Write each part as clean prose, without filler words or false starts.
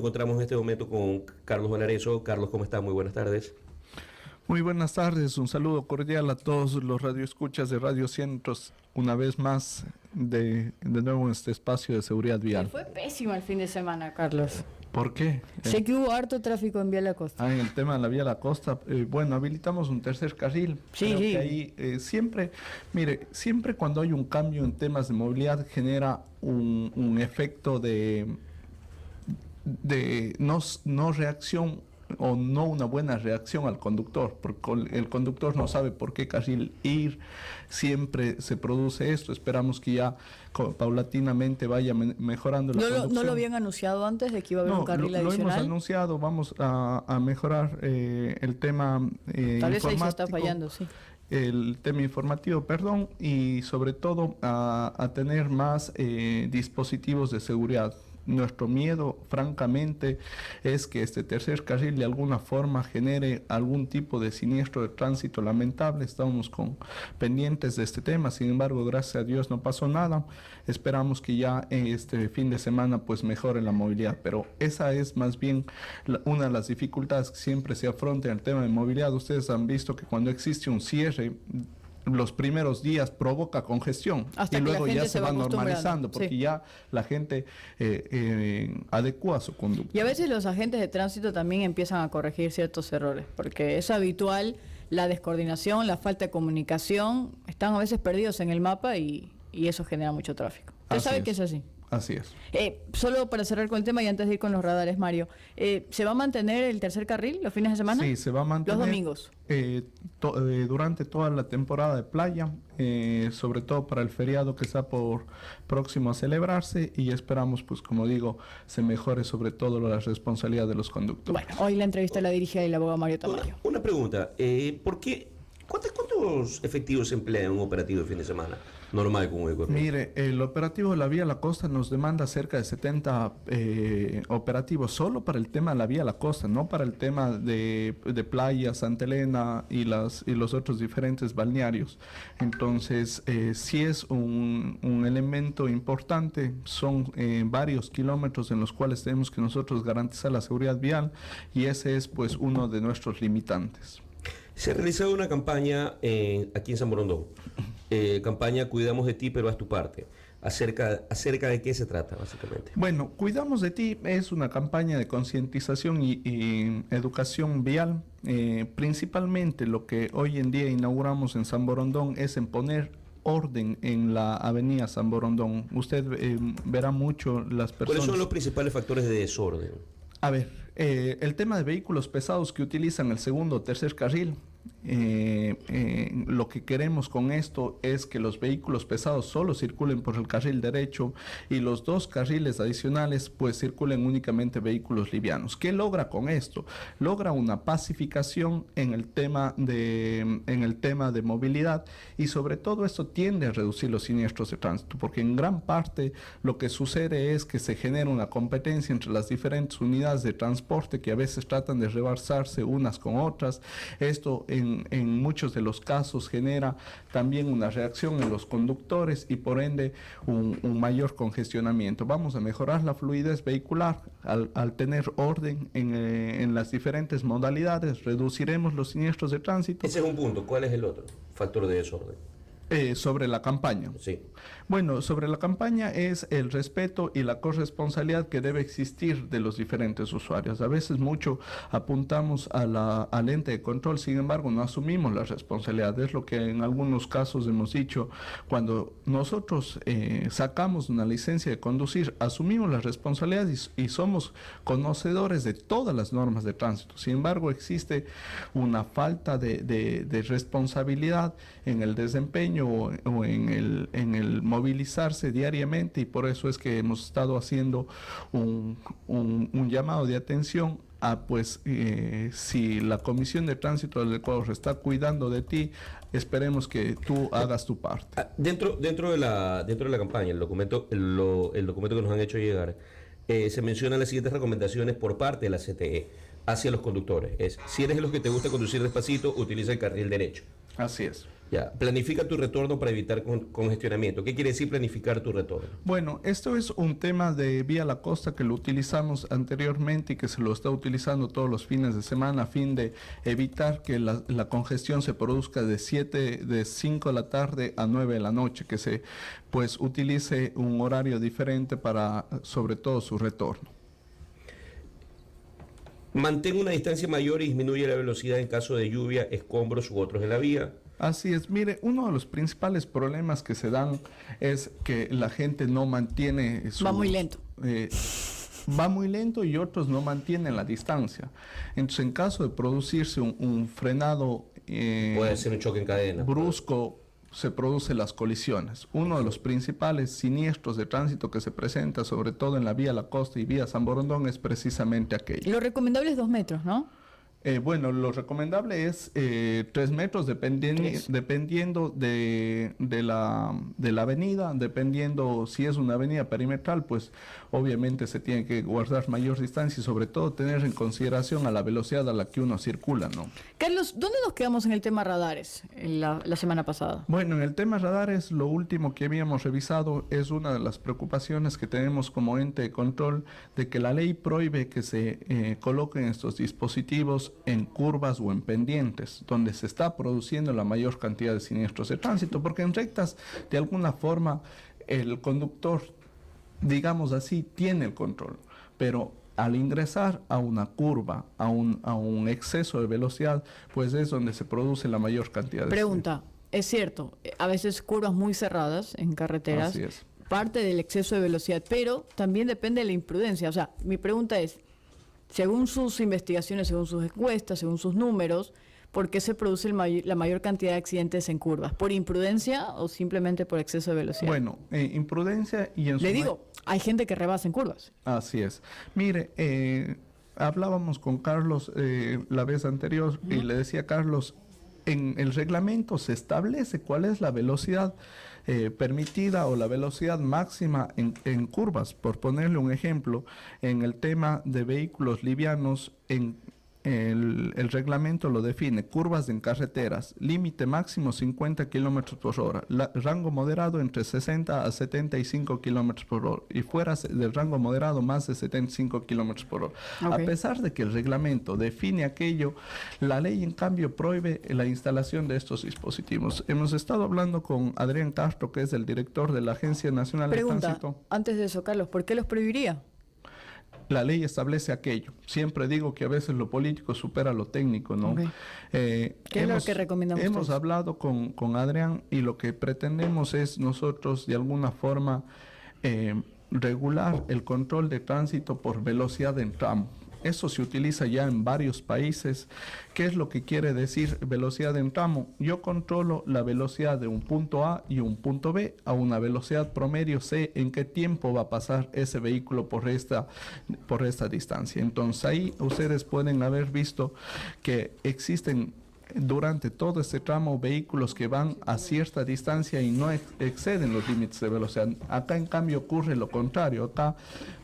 Encontramos en este momento con Carlos Valareso. Carlos, ¿cómo está? Muy buenas tardes. Muy buenas tardes, un saludo cordial a todos los radioescuchas de Radio Cientos, una vez más de nuevo en este espacio de seguridad vial. Fue pésimo el fin de semana, Carlos. ¿Por qué? Sé que hubo harto tráfico en Vía La Costa. En el tema de la Vía La Costa, bueno, habilitamos un tercer carril. Sí, Creo sí. que ahí siempre cuando hay un cambio en temas de movilidad genera un efecto de no reacción o no una buena reacción al conductor, porque el conductor no sabe por qué carril ir, siempre se produce esto. Esperamos que ya paulatinamente vaya mejorando la conducción. ¿No lo habían anunciado antes de que iba a haber un carril adicional? Lo hemos anunciado, vamos a mejorar el tema Tal vez ahí se está informático. fallando, sí. El tema informativo, perdón, y sobre todo a tener más dispositivos de seguridad. Nuestro miedo, francamente, es que este tercer carril de alguna forma genere algún tipo de siniestro de tránsito lamentable. Estamos pendientes de este tema, sin embargo, gracias a Dios no pasó nada. Esperamos que ya este fin de semana pues mejore la movilidad, pero esa es más bien una de las dificultades que siempre se afronta en el tema de movilidad. Ustedes han visto que cuando existe un cierre, los primeros días provoca congestión hasta y luego ya se va acostumbrando, normalizando porque sí. Ya la gente adecua su conducta. Y a veces los agentes de tránsito también empiezan a corregir ciertos errores, porque es habitual la descoordinación, la falta de comunicación, están a veces perdidos en el mapa y eso genera mucho tráfico. Usted sabe que es así. Así es. Solo para cerrar con el tema y antes de ir con los radares, Mario, ¿se va a mantener el tercer carril los fines de semana? Sí, se va a mantener. Los domingos. Durante toda la temporada de playa, sobre todo para el feriado que está próximo a celebrarse, y esperamos, pues como digo, se mejore sobre todo la responsabilidad de los conductores. Bueno, hoy la entrevista la dirige el abogado Mario Tamayo. Una pregunta, ¿por qué? ¿Cuántos efectivos se emplean en un operativo de fin de semana normal como el Mire, el operativo de la Vía La Costa nos demanda cerca de 70 operativos solo para el tema de la Vía La Costa, no para el tema de Playa, Santa Elena y los otros diferentes balnearios. Entonces, sí es un elemento importante, son varios kilómetros en los cuales tenemos que nosotros garantizar la seguridad vial, y ese es pues uno de nuestros limitantes. Se ha realizado una campaña aquí en San Borondón, campaña Cuidamos de ti, pero haz tu parte. ¿Acerca de qué se trata, básicamente? Bueno, Cuidamos de ti es una campaña de concientización y educación vial. Principalmente lo que hoy en día inauguramos en San Borondón es en poner orden en la avenida San Borondón. Usted verá mucho las personas. ¿Cuáles son los principales factores de desorden? A ver, el tema de vehículos pesados que utilizan el segundo o tercer carril, lo que queremos con esto es que los vehículos pesados solo circulen por el carril derecho y los dos carriles adicionales pues circulen únicamente vehículos livianos. ¿Qué logra con esto? Logra una pacificación en el tema de movilidad, y sobre todo esto tiende a reducir los siniestros de tránsito, porque en gran parte lo que sucede es que se genera una competencia entre las diferentes unidades de transporte que a veces tratan de rebasarse unas con otras. Esto en muchos de los casos genera también una reacción en los conductores y por ende un mayor congestionamiento. Vamos a mejorar la fluidez vehicular al tener orden en las diferentes modalidades, reduciremos los siniestros de tránsito. Ese es un punto. ¿Cuál es el otro factor de desorden? Sobre la campaña. Sí. Bueno, sobre la campaña es el respeto y la corresponsabilidad que debe existir de los diferentes usuarios. A veces mucho apuntamos al ente de control, sin embargo no asumimos la responsabilidad. Es lo que en algunos casos hemos dicho: cuando nosotros sacamos una licencia de conducir, asumimos la responsabilidad y somos conocedores de todas las normas de tránsito. Sin embargo, existe una falta de responsabilidad en el desempeño o en el movilizarse diariamente, y por eso es que hemos estado haciendo un llamado de atención a pues si la Comisión de Tránsito del Ecuador está cuidando de ti, esperemos que tú hagas tu parte. Dentro de la campaña, el documento que nos han hecho llegar, se mencionan las siguientes recomendaciones por parte de la CTE hacia los conductores. Si eres de los que te gusta conducir despacito, utiliza el carril derecho. Así es. Ya, planifica tu retorno para evitar congestionamiento. ¿Qué quiere decir planificar tu retorno? Bueno, esto es un tema de Vía La Costa que lo utilizamos anteriormente y que se lo está utilizando todos los fines de semana a fin de evitar que la congestión se produzca de 5 de la tarde a 9 de la noche, que se pues utilice un horario diferente para sobre todo su retorno. Mantén una distancia mayor y disminuye la velocidad en caso de lluvia, escombros u otros en la vía. Así es, mire, uno de los principales problemas que se dan es que la gente no mantiene Va muy lento. Va muy lento y otros no mantienen la distancia. Entonces, en caso de producirse un frenado Puede ser un choque en cadena. brusco, se producen las colisiones. Uno de los principales siniestros de tránsito que se presenta, sobre todo en la vía La Costa y vía San Borondón, es precisamente aquello. Lo recomendable es 2 metros, ¿no? Bueno, lo recomendable es 3 metros dependiendo de la avenida, dependiendo si es una avenida perimetral, pues obviamente se tiene que guardar mayor distancia y sobre todo tener en consideración a la velocidad a la que uno circula, ¿no? Carlos, ¿dónde nos quedamos en el tema radares la semana pasada? Bueno, en el tema radares, lo último que habíamos revisado es una de las preocupaciones que tenemos como ente de control de que la ley prohíbe que se coloquen estos dispositivos en curvas o en pendientes, donde se está produciendo la mayor cantidad de siniestros de tránsito, porque en rectas, de alguna forma, el conductor, digamos así, tiene el control, pero al ingresar a una curva, a un exceso de velocidad, pues es donde se produce la mayor cantidad de... Pregunta, es cierto, a veces curvas muy cerradas en carreteras, Así es. parte del exceso de velocidad, pero también depende de la imprudencia. O sea, mi pregunta es, según sus investigaciones, según sus encuestas, según sus números, ¿por qué se produce la mayor cantidad de accidentes en curvas? ¿Por imprudencia o simplemente por exceso de velocidad? Bueno, imprudencia y en su... Le digo, hay gente que rebasa en curvas. Así es. Mire, hablábamos con Carlos la vez anterior y le decía a Carlos, en el reglamento se establece cuál es la velocidad permitida o la velocidad máxima en curvas. Por ponerle un ejemplo, en el tema de vehículos livianos, el reglamento lo define: curvas en carreteras, límite máximo 50 kilómetros por hora, rango moderado entre 60 a 75 kilómetros por hora y fuera del rango moderado más de 75 kilómetros por hora. Okay. A pesar de que el reglamento define aquello, la ley en cambio prohíbe la instalación de estos dispositivos. Hemos estado hablando con Adrián Castro, que es el director de la Agencia Nacional de Tránsito. Antes de eso, Carlos, ¿por qué los prohibiría? La ley establece aquello. Siempre digo que a veces lo político supera lo técnico, ¿no? Okay. ¿Qué es lo que recomendamos? Hemos hablado con Adrián y lo que pretendemos es nosotros de alguna forma regular el control de tránsito por velocidad en tramo. Eso se utiliza ya en varios países. ¿Qué es lo que quiere decir velocidad en tramo? Yo controlo la velocidad de un punto A y un punto B a una velocidad promedio, sé en qué tiempo va a pasar ese vehículo por esta distancia. Entonces ahí ustedes pueden haber visto que existen durante todo este tramo vehículos que van a cierta distancia y no exceden los límites de velocidad. Acá en cambio ocurre lo contrario. Acá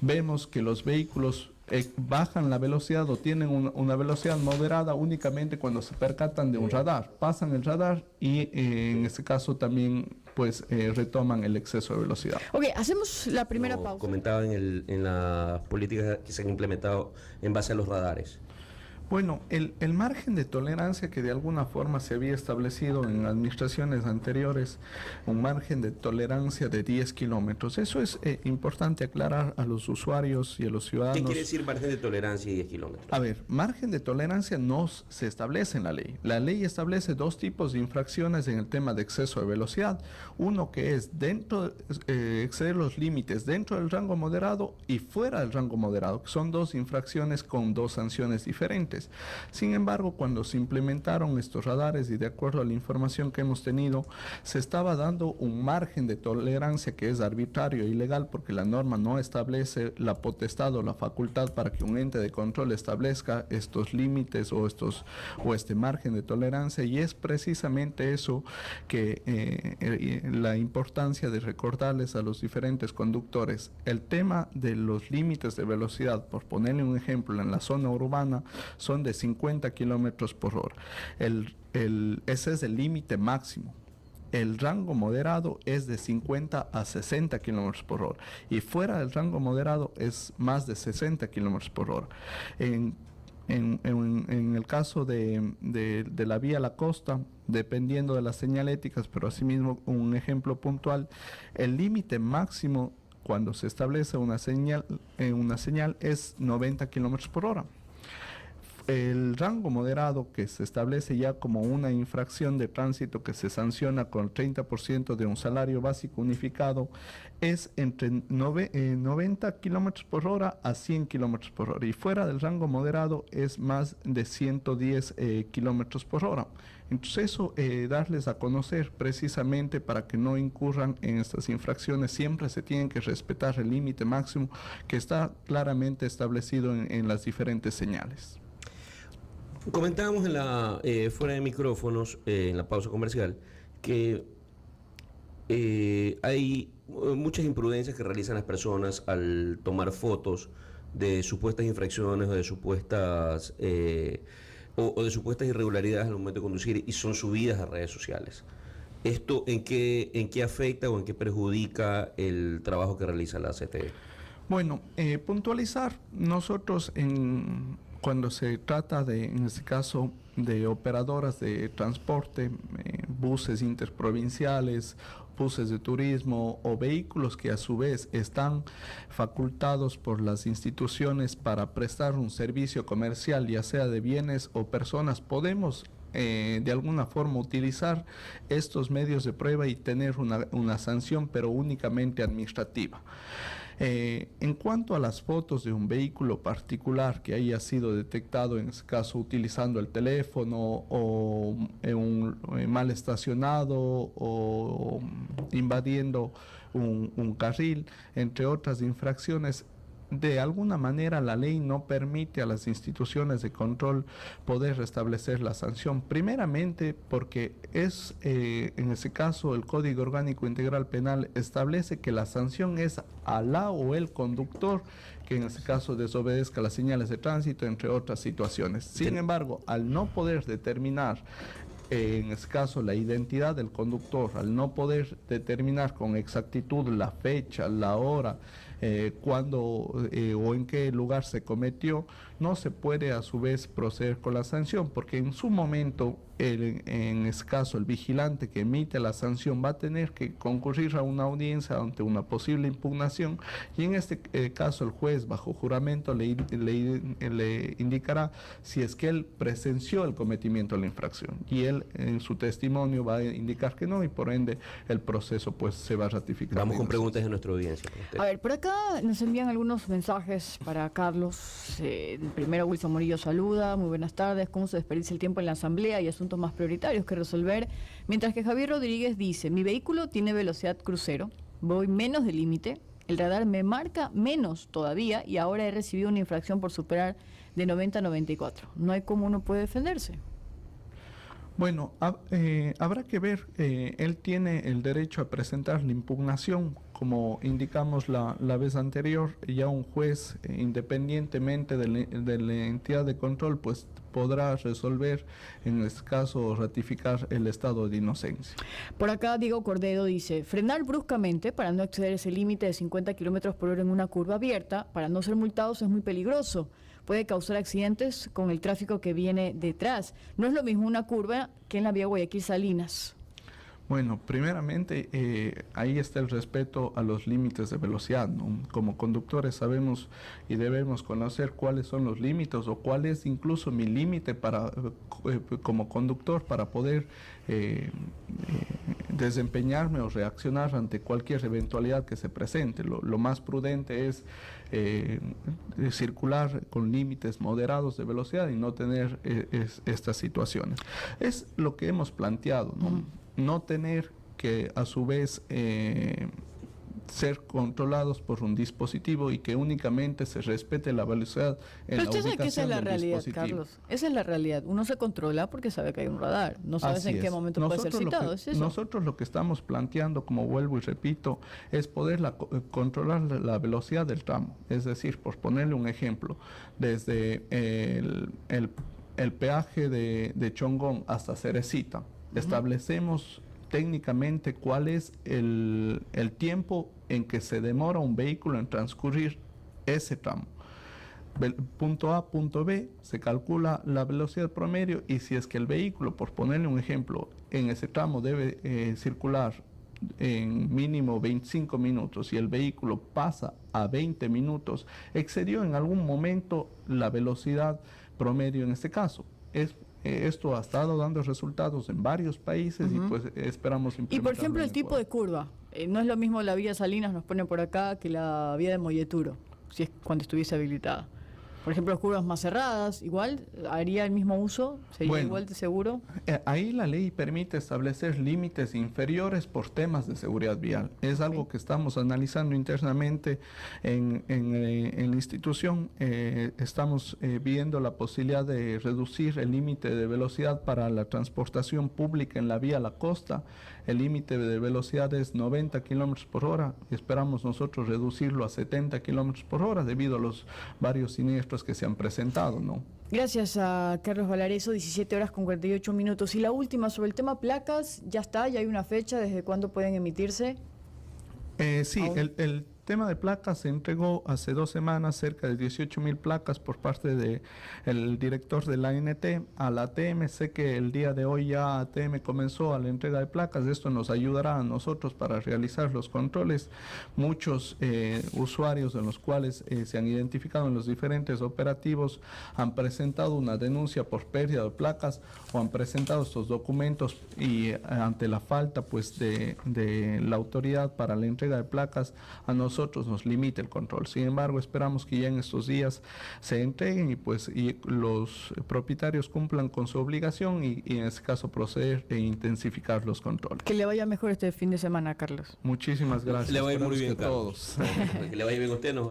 vemos que los vehículos bajan la velocidad o tienen una velocidad moderada únicamente cuando se percatan de un radar, pasan el radar y en este caso también pues retoman el exceso de velocidad. Ok, hacemos la primera pausa. Comentaba en las políticas que se han implementado en base a los radares. Bueno, el margen de tolerancia que de alguna forma se había establecido en administraciones anteriores, un margen de tolerancia de 10 kilómetros. Eso es importante aclarar a los usuarios y a los ciudadanos. ¿Qué quiere decir margen de tolerancia y 10 kilómetros? A ver, margen de tolerancia no se establece en la ley. La ley establece dos tipos de infracciones en el tema de exceso de velocidad. Uno que es exceder los límites dentro del rango moderado y fuera del rango moderado, que son dos infracciones con dos sanciones diferentes. Sin embargo, cuando se implementaron estos radares y de acuerdo a la información que hemos tenido, se estaba dando un margen de tolerancia que es arbitrario e ilegal porque la norma no establece la potestad o la facultad para que un ente de control establezca estos límites o este margen de tolerancia, y es precisamente eso que la importancia de recordarles a los diferentes conductores. El tema de los límites de velocidad, por ponerle un ejemplo, en la zona urbana son de 50 kilómetros por hora. Ese es el límite máximo. El rango moderado es de 50 a 60 kilómetros por hora. Y fuera del rango moderado es más de 60 kilómetros por hora. En el caso de la vía a la costa, dependiendo de las señaléticas, pero asimismo un ejemplo puntual, el límite máximo cuando se establece una señal es 90 kilómetros por hora. El rango moderado, que se establece ya como una infracción de tránsito que se sanciona con 30% de un salario básico unificado, es entre 90 kilómetros por hora a 100 kilómetros por hora. Y fuera del rango moderado es más de 110 kilómetros por hora. Entonces eso, darles a conocer precisamente para que no incurran en estas infracciones. Siempre se tiene que respetar el límite máximo que está claramente establecido en las diferentes señales. Comentábamos fuera de micrófonos, en la pausa comercial, que hay muchas imprudencias que realizan las personas al tomar fotos de supuestas infracciones o de supuestas irregularidades al momento de conducir y son subidas a redes sociales. ¿Esto en qué afecta o en qué perjudica el trabajo que realiza la CTE? Bueno, puntualizar, nosotros cuando se trata en este caso, de operadoras de transporte, buses interprovinciales, buses de turismo o vehículos que a su vez están facultados por las instituciones para prestar un servicio comercial, ya sea de bienes o personas, podemos de alguna forma utilizar estos medios de prueba y tener una sanción, pero únicamente administrativa. En cuanto a las fotos de un vehículo particular que haya sido detectado, en este caso utilizando el teléfono o mal estacionado o invadiendo un carril, entre otras infracciones, de alguna manera la ley no permite a las instituciones de control poder restablecer la sanción. Primeramente porque en ese caso el Código Orgánico Integral Penal establece que la sanción es a la o el conductor que en ese caso desobedezca las señales de tránsito, entre otras situaciones. Sin embargo, al no poder determinar en este caso la identidad del conductor, al no poder determinar con exactitud la fecha, la hora, cuándo o en qué lugar se cometió, no se puede a su vez proceder con la sanción, porque en su momento, en este caso, el vigilante que emite la sanción va a tener que concurrir a una audiencia ante una posible impugnación, y en este caso el juez bajo juramento le indicará si es que él presenció el cometimiento de la infracción, y él en su testimonio va a indicar que no, y por ende el proceso pues se va a ratificar. Vamos con preguntas de nuestra audiencia. A ver, por acá nos envían algunos mensajes para Carlos. Primero Wilson Murillo saluda, muy buenas tardes, ¿cómo se desperdicia el tiempo en la asamblea y asuntos más prioritarios que resolver? Mientras que Javier Rodríguez dice, mi vehículo tiene velocidad crucero, voy menos del límite, el radar me marca menos todavía y ahora he recibido una infracción por superar de 90 a 94. No hay cómo uno puede defenderse. Bueno, habrá que ver, él tiene el derecho a presentar la impugnación, como indicamos la vez anterior, ya un juez, independientemente de la entidad de control, pues podrá resolver, en este caso, ratificar el estado de inocencia. Por acá Diego Cordero dice, frenar bruscamente para no exceder ese límite de 50 kilómetros por hora en una curva abierta, para no ser multados es muy peligroso. Puede causar accidentes con el tráfico que viene detrás. No es lo mismo una curva que en la vía Guayaquil-Salinas. Bueno, primeramente ahí está el respeto a los límites de velocidad, ¿no? Como conductores sabemos y debemos conocer cuáles son los límites o cuál es incluso mi límite como conductor para poder desempeñarme o reaccionar ante cualquier eventualidad que se presente. Lo más prudente es circular con límites moderados de velocidad y no tener estas situaciones. Es lo que hemos planteado, ¿no? No tener que a su vez ser controlados por un dispositivo y que únicamente se respete la velocidad en Pero la usted sabe que esa es ubicación la del realidad, dispositivo. Carlos. Esa es la realidad. Uno se controla porque sabe que hay un radar. No sabes Así en qué es. momento puede ser citado. ¿Es eso? Nosotros lo que estamos planteando, como vuelvo y repito, es poder controlar la velocidad del tramo. Es decir, por ponerle un ejemplo, desde el peaje de Chongón hasta Cerecita, establecemos técnicamente cuál es el tiempo en que se demora un vehículo en transcurrir ese tramo. Punto A, punto B, se calcula la velocidad promedio y si es que el vehículo, por ponerle un ejemplo, en ese tramo debe circular en mínimo 25 minutos y el vehículo pasa a 20 minutos, excedió en algún momento la velocidad promedio en este caso. Esto ha estado dando resultados en varios países y pues esperamos implementarlo. Y por ejemplo en el tipo Ecuador. de curva. No es lo mismo la vía Salinas, nos pone por acá, que la vía de Molleturo, si es cuando estuviese habilitada. Por ejemplo, curvas más cerradas, igual, haría el mismo uso, sería igual de seguro. Ahí la ley permite establecer límites inferiores por temas de seguridad vial. Es algo que estamos analizando internamente en la institución. Estamos viendo la posibilidad de reducir el límite de velocidad para la transportación pública en la vía a la costa. El límite de velocidad es 90 kilómetros por hora. Esperamos nosotros reducirlo a 70 kilómetros por hora debido a los varios siniestros que se han presentado, ¿no? Gracias a Carlos Valareso, 17 horas con 48 minutos. Y la última, sobre el tema placas, ya está, ya hay una fecha, ¿desde cuándo pueden emitirse? Sí, el tema de placas se entregó hace 2 semanas, cerca de 18,000 placas por parte del director de la ANT a la ATM. Sé que el día de hoy ya ATM comenzó a la entrega de placas. Esto nos ayudará a nosotros para realizar los controles. Muchos usuarios en los cuales se han identificado en los diferentes operativos han presentado una denuncia por pérdida de placas o han presentado estos documentos y ante la falta pues de la autoridad para la entrega de placas a nosotros nos limita el control. Sin embargo, esperamos que ya en estos días se entreguen y los propietarios cumplan con su obligación y en este caso proceder e intensificar los controles. Que le vaya mejor este fin de semana, Carlos. Muchísimas gracias. Le va a ir muy Esperamos bien, que Carlos. todos. Que le vaya bien a usted, ¿no?